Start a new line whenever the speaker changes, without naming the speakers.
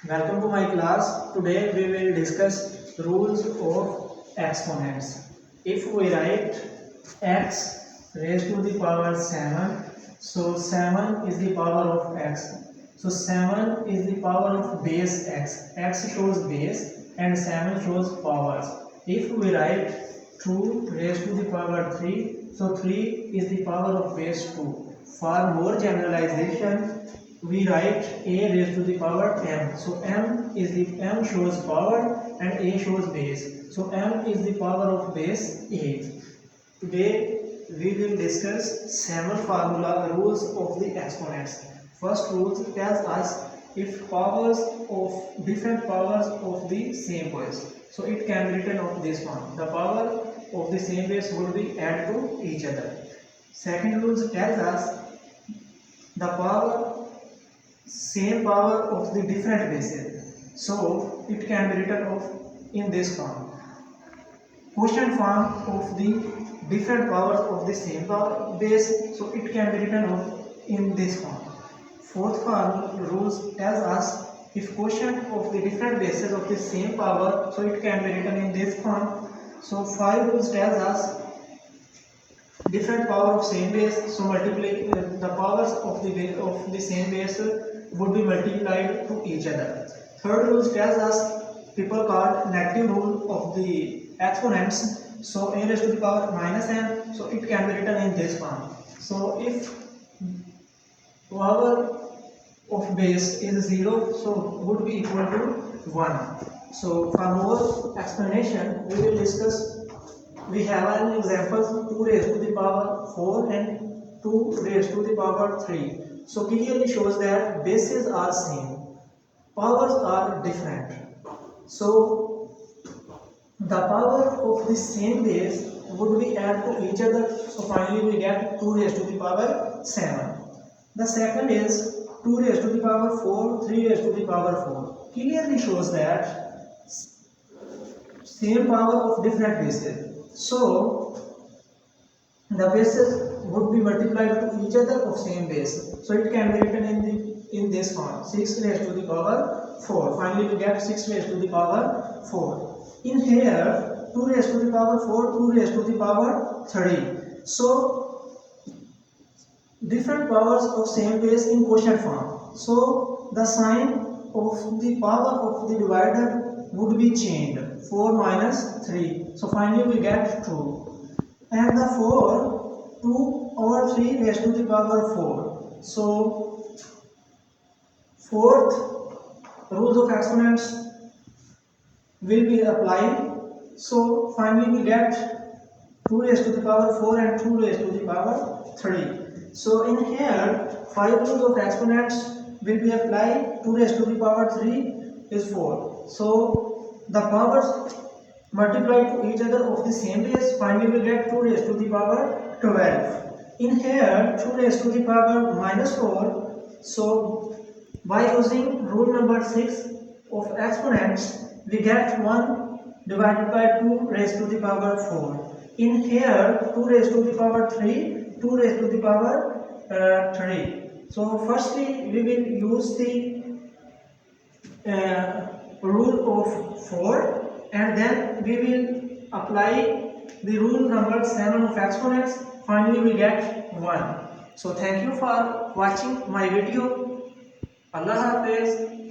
Welcome to my class. Today we will discuss rules of exponents. If we write x raised to the power 7, so 7 is the power of x. So 7 is the power of base x. X shows base and 7 shows powers. If we write 2 raised to the power 3, so 3 is the power of base 2. For more generalization, we write a raised to the power m. So m shows power and a shows base. So m is the power of base a. Today we will discuss 7 formula rules of the exponents. First rule tells us if powers of different powers of the same base. So it can be written of this one. The power of the same base would be added to each other. Second rule tells us the same power of the different bases. So it can be written of in this form. Quotient form of the different powers of the same power base. So it can be written of in this form. Fourth form rules tells us if quotient of the different bases of the same power, so it can be written in this form. So 5 rules tells us different power of same base, so multiply the powers of the same base would be multiplied to each other. Third rule tells us people call negative rule of the exponents. So a raised to the power minus n, so it can be written in this form. So if power of base is 0, so would be equal to 1. So for more explanation, we will discuss. We have an example 2 raised to the power 4 and 2 raised to the power 3. So clearly shows that bases are same, powers are different. So the power of the same base would be added to each other. So finally we get 2 raised to the power 7. The second is 2 raised to the power 4, 3 raised to the power 4. Clearly shows that same power of different bases. So the bases would be multiplied to each other of same base. So it can be written in this form: 6 raised to the power 4. Finally we get 6 raised to the power 4. In here 2 raised to the power 4, 2 raised to the power 3. So different powers of same base in quotient form. So the sign of the power of the divider would be changed. 4 minus 3. So finally we get 2. And the 4, 2 over 3 raised to the power 4. So fourth rules of exponents will be applied. So finally we get 2 raised to the power 4 and 2 raised to the power 3. So in here 5 rules of exponents will be applied. 2 raised to the power 3 is 4. So the powers multiplied to each other of the same base, finally we get 2 raised to the power 12. In here 2 raised to the power minus 4. So by using rule number 6 of exponents, we get 1 divided by 2 raised to the power 4. In here 2 raised to the power 3, 2 raised to the power 3. So firstly we will use the rule of 4 and then we will apply the rule number 7 of exponents. Finally we get 1. So thank you for watching my video. Allah Hafiz.